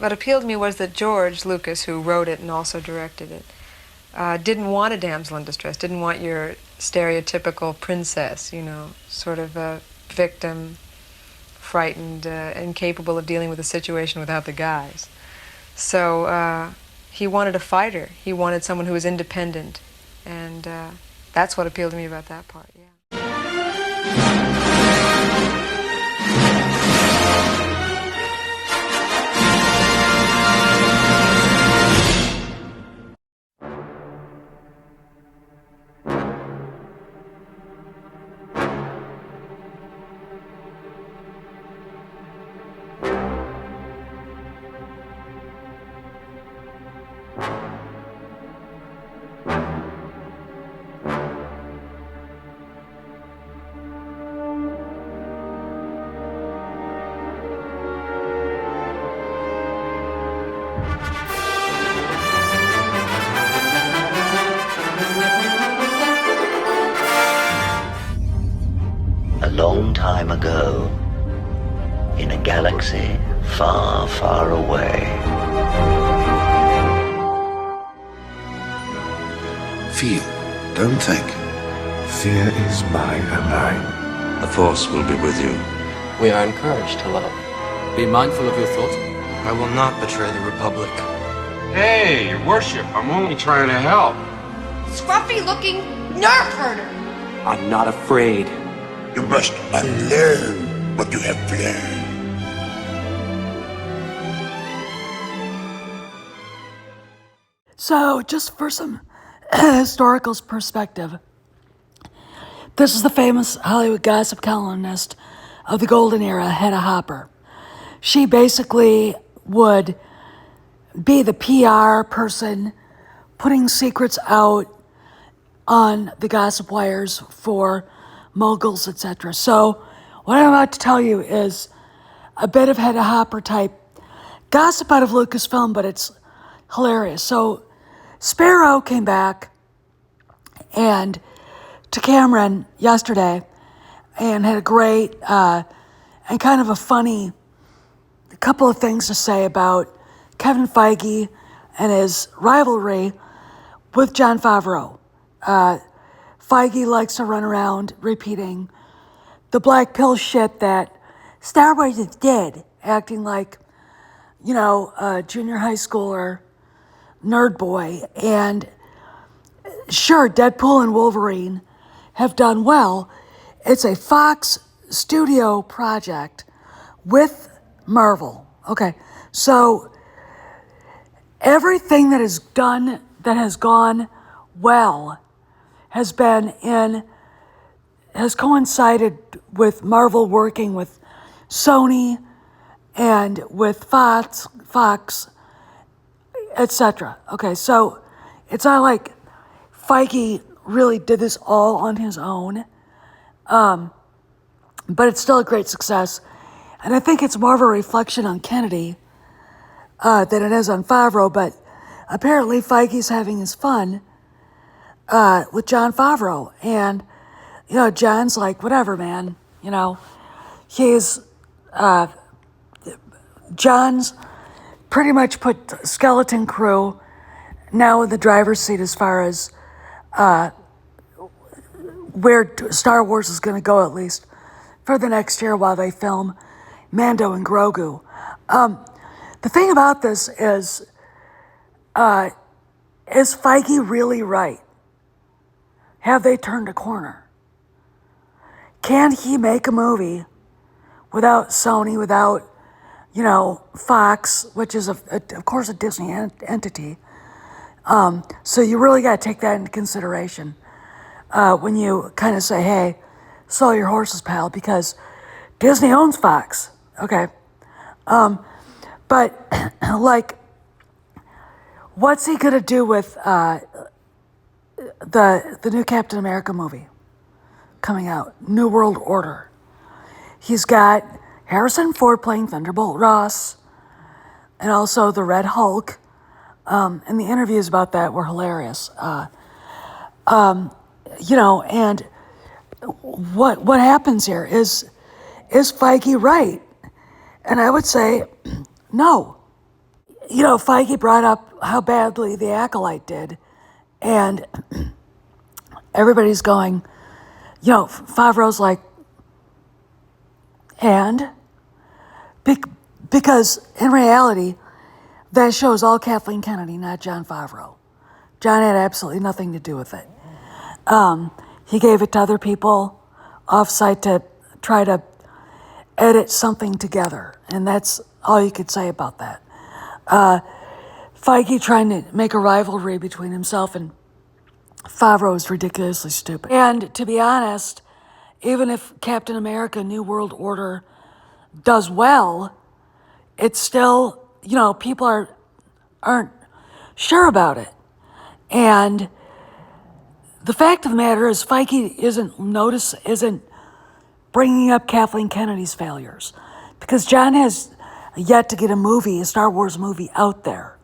What appealed to me was that George Lucas, who wrote it and also directed it, didn't want a damsel in distress, didn't want your stereotypical princess, you know, sort of a victim, frightened, incapable of dealing with the situation without the guys. So he wanted a fighter. He wanted someone who was independent. And that's what appealed to me about that part, yeah. A long time ago, in a galaxy far, far away. Feel, don't think. Fear is my ally. The Force will be with you. We are encouraged to love. Be mindful of your thoughts. I will not betray the Republic. Hey, Your Worship, I'm only trying to help. Scruffy-looking nerf herder! I'm not afraid. You must unlearn what you have learned. So, just for some historical perspective, this is the famous Hollywood gossip columnist of the golden era, Hedda Hopper. She basically would be the PR person putting secrets out on the gossip wires for moguls, etc. So what I'm about to tell you is a bit of Hedda Hopper type gossip out of Lucasfilm, but it's hilarious. So Sparrow came back and to Cameron yesterday and had a great and kind of a funny couple of things to say about Kevin Feige and his rivalry with Jon Favreau. Feige likes to run around repeating the black pill shit that Star Wars is dead, acting like, you know, a junior high schooler nerd boy. And sure, Deadpool and Wolverine have done well. It's a Fox studio project with Marvel. Okay, so everything that is done, that has gone well, has coincided with Marvel working with Sony and with Fox, etc. Okay, so it's not like Feige really did this all on his own, but it's still a great success. And I think it's more of a reflection on Kennedy than it is on Favreau, but apparently Feige's having his fun with Jon Favreau. And, you know, John's like, whatever, man. You know, John's pretty much put Skeleton Crew now in the driver's seat as far as where Star Wars is going to go, at least for the next year while they film Mando and Grogu. The thing about this is Feige really right? Have they turned a corner? Can he make a movie without Sony, without, you know, Fox, which is, of course, a Disney entity? So you really got to take that into consideration when you kind of say, hey, sell your horses, pal, because Disney owns Fox. Okay. But, like, what's he going to do with the new Captain America movie coming out, New World Order? He's got Harrison Ford playing Thunderbolt Ross and also the Red Hulk. And the interviews about that were hilarious. You know, and what happens here is Feige right? And I would say no. Feige brought up how badly The Acolyte did, and everybody's going, Favreau's like, and? Because in reality, that show's all Kathleen Kennedy, not Jon Favreau. Jon had absolutely nothing to do with it. He gave it to other people off-site to try to edit something together, and that's all you could say about that. Feige trying to make a rivalry between himself and Favreau is ridiculously stupid. And to be honest, even if Captain America New World Order does well, it's still, people aren't sure about it. And the fact of the matter is Feige isn't bringing up Kathleen Kennedy's failures, because Jon has yet to get a Star Wars movie out there.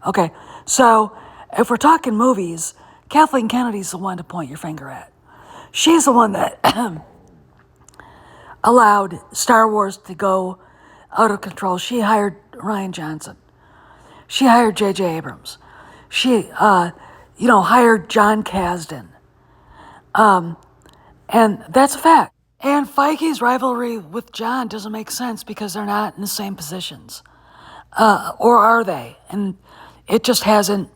Okay, so if we're talking movies, Kathleen Kennedy's the one to point your finger at. She's the one that allowed Star Wars to go out of control. She hired Rian Johnson. She hired J.J. Abrams. She, hired John Kasdan. And that's a fact. And Feige's rivalry with Jon doesn't make sense because they're not in the same positions. Or are they? And it just hasn't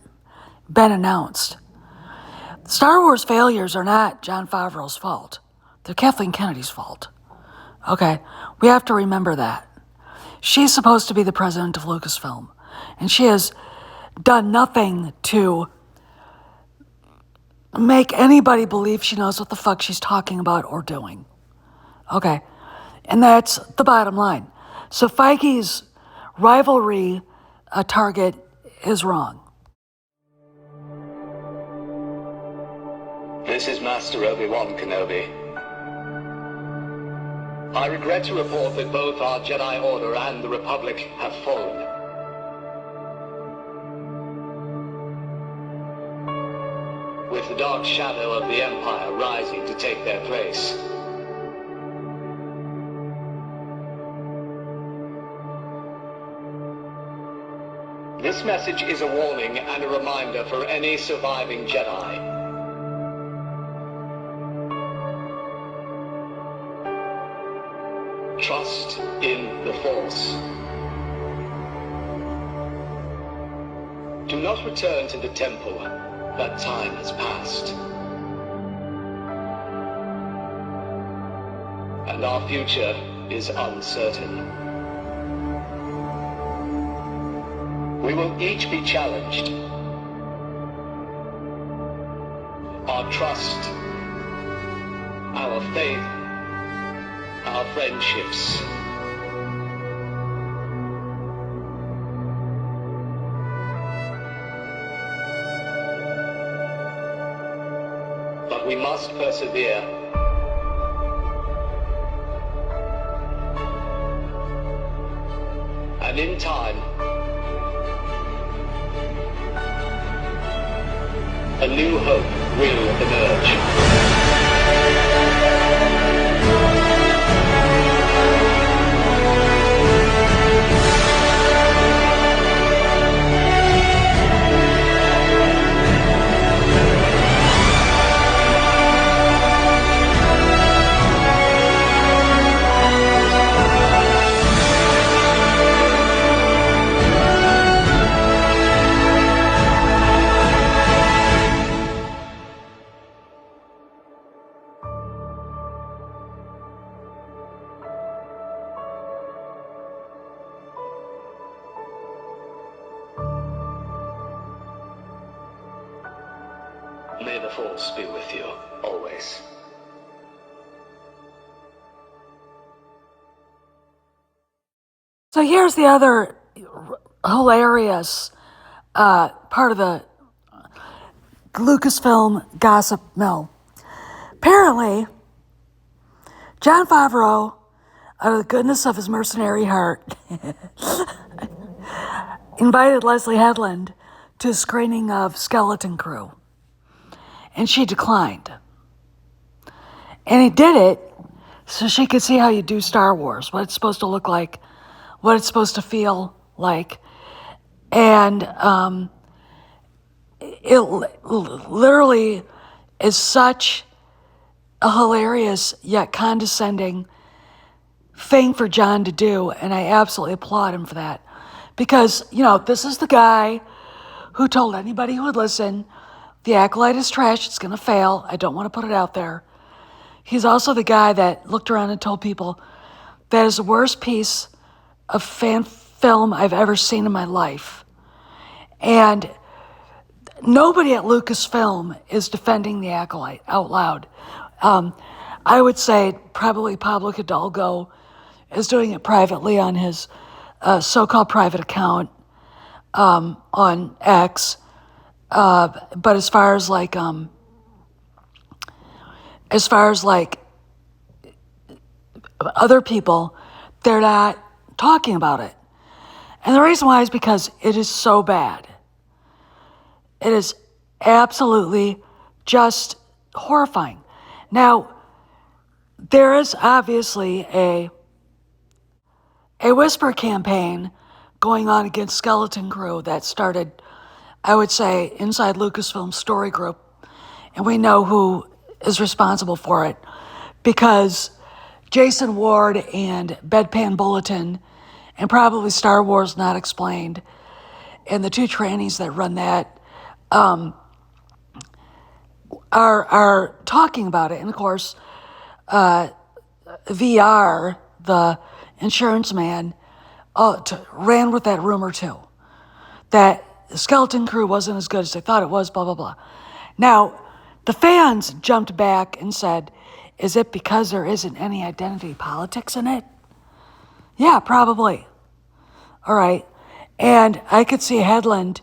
been announced. Star Wars failures are not Jon Favreau's fault. They're Kathleen Kennedy's fault. Okay? We have to remember that. She's supposed to be the president of Lucasfilm, and she has done nothing to make anybody believe she knows what the fuck she's talking about or doing. Okay? And that's the bottom line. So Feige's rivalry target is wrong. This is Master Obi-Wan Kenobi. I regret to report that both our Jedi Order and the Republic have fallen. With the dark shadow of the Empire rising to take their place. This message is a warning and a reminder for any surviving Jedi. Trust in the Force. Do not return to the temple. That time has passed. And our future is uncertain. We will each be challenged. Our trust, our faith, our friendships. But we must persevere. And in time, a new hope will emerge. May the Force be with you, always. So here's the other hilarious part of the Lucasfilm gossip mill. Apparently, Jon Favreau, out of the goodness of his mercenary heart, invited Leslie Headland to a screening of Skeleton Crew. And she declined. And he did it so she could see how you do Star Wars, what it's supposed to look like, what it's supposed to feel like. And it literally is such a hilarious yet condescending thing for John to do, and I absolutely applaud him for that. Because, this is the guy who told anybody who would listen, the Acolyte is trash, it's going to fail, I don't want to put it out there. He's also the guy that looked around and told people, that is the worst piece of fan film I've ever seen in my life. And nobody at Lucasfilm is defending the Acolyte out loud. I would say probably Pablo Hidalgo is doing it privately on his so-called private account on X. But as far as other people, they're not talking about it. And the reason why is because it is so bad. It is absolutely just horrifying. Now, there is obviously a whisper campaign going on against Skeleton Crew that started, I would say, inside Lucasfilm's story group. And we know who is responsible for it, because Jason Ward and Bedpan Bulletin, and probably Star Wars Not Explained, and the two trannies that run that, are talking about it. And of course, VR, the insurance man, ran with that rumor too, that the Skeleton Crew wasn't as good as they thought it was, blah, blah, blah. Now, the fans jumped back and said, is it because there isn't any identity politics in it? Yeah, probably. All right. And I could see Headland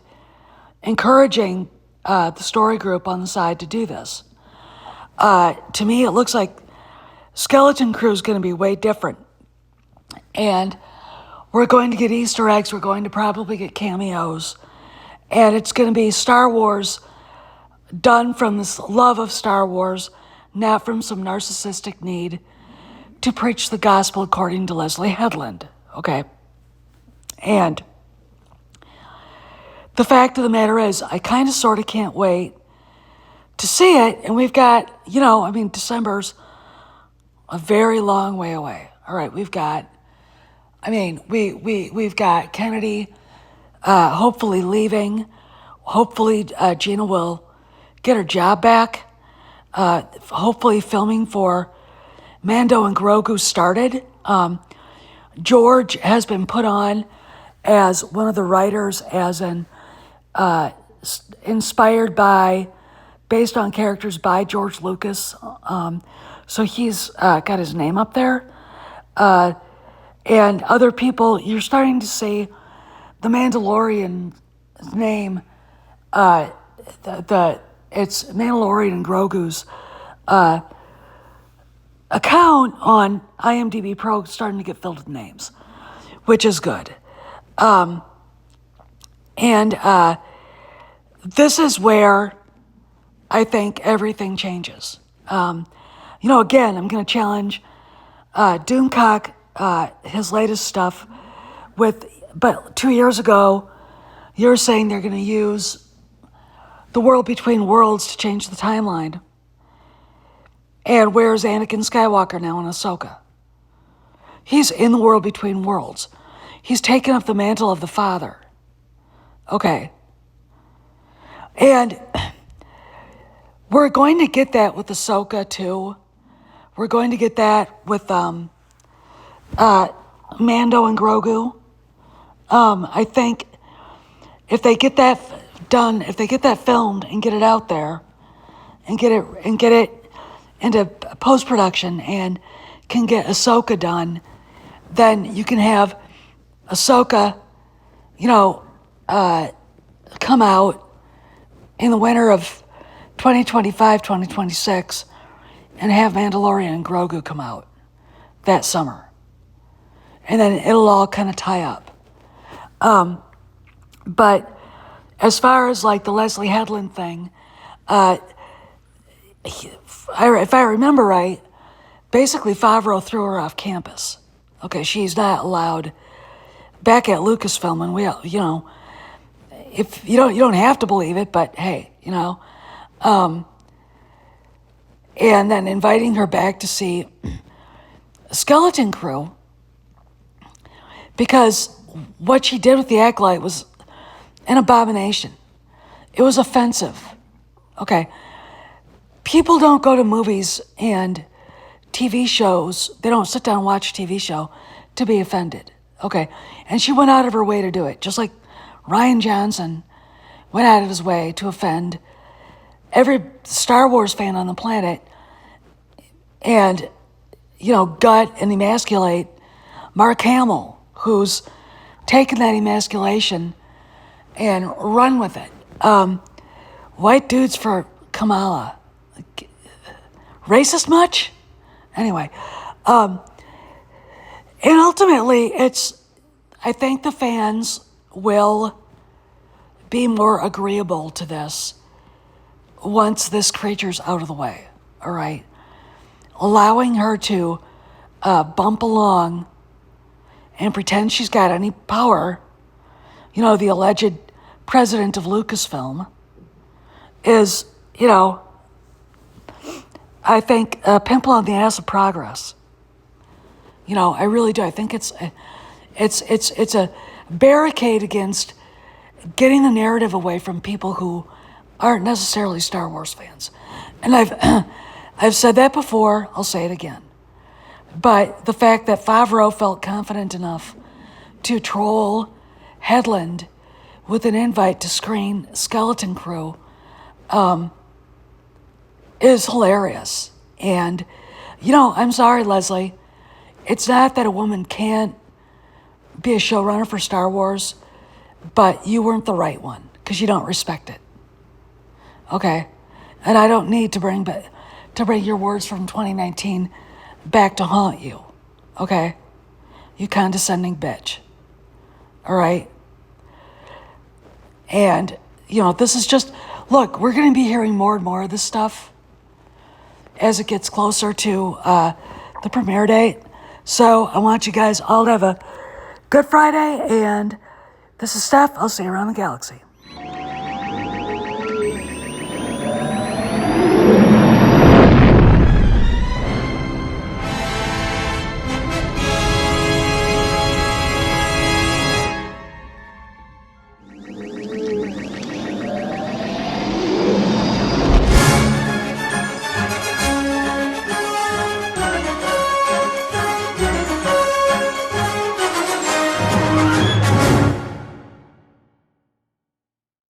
encouraging the story group on the side to do this. To me, it looks like Skeleton Crew is going to be way different. And we're going to get Easter eggs. We're going to probably get cameos. And it's going to be Star Wars done from this love of Star Wars, not from some narcissistic need to preach the gospel according to Leslie Headland. Okay? And the fact of the matter is, I kind of sort of can't wait to see it. And we've got, December's a very long way away. All right, we've got Kennedy hopefully leaving. Hopefully Gina will get her job back. Hopefully filming for Mando and Grogu started. George has been put on as one of the writers, as an inspired by, based on characters by George Lucas. So he's got his name up there. And other people, you're starting to see the Mandalorian name, it's Mandalorian and Grogu's account on IMDb Pro starting to get filled with names, which is good. This is where I think everything changes. Again, I'm going to challenge Doomcock, his latest stuff but 2 years ago, you're saying they're going to use the world between worlds to change the timeline. And where's Anakin Skywalker now in Ahsoka? He's in the world between worlds. He's taken up the mantle of the father. Okay. And we're going to get that with Ahsoka too. We're going to get that with Mando and Grogu. I think if they get that done, if they get that filmed and get it out there, and get it into post-production and can get Ahsoka done, then you can have Ahsoka, come out in the winter of 2025, 2026, and have Mandalorian and Grogu come out that summer. And then it'll all kind of tie up. But as far as like the Leslie Headland thing, if I remember right, basically Favreau threw her off campus. Okay, she's not allowed back at Lucasfilm, and if you don't have to believe it, but hey, you know. And then inviting her back to see Skeleton Crew, because what she did with the Acolyte was an abomination. It was offensive. Okay. People don't go to movies and TV shows, they don't sit down and watch a TV show to be offended. Okay. And she went out of her way to do it, just like Rian Johnson went out of his way to offend every Star Wars fan on the planet and, you know, gut and emasculate Mark Hamill, who's taken that emasculation and run with it. White dudes for Kamala. Racist much? Anyway. And ultimately, I think the fans will be more agreeable to this once this creature's out of the way, all right? Allowing her to bump along and pretend she's got any power, you know, the alleged president of Lucasfilm, is, you know, I think a pimple on the ass of progress. You know, I really do. I think it's a barricade against getting the narrative away from people who aren't necessarily Star Wars fans. And I've said that before, I'll say it again. But the fact that Favreau felt confident enough to troll Headland with an invite to screen Skeleton Crew is hilarious. And, you know, I'm sorry, Leslie. It's not that a woman can't be a showrunner for Star Wars, but you weren't the right one because you don't respect it. Okay? And I don't need to bring your words from 2019 back to haunt you. Okay? You condescending bitch. All right? And, you know, this is just, look, we're going to be hearing more and more of this stuff as it gets closer to the premiere date. So I want you guys all to have a good Friday, and this is Steph. I'll see you around the galaxy.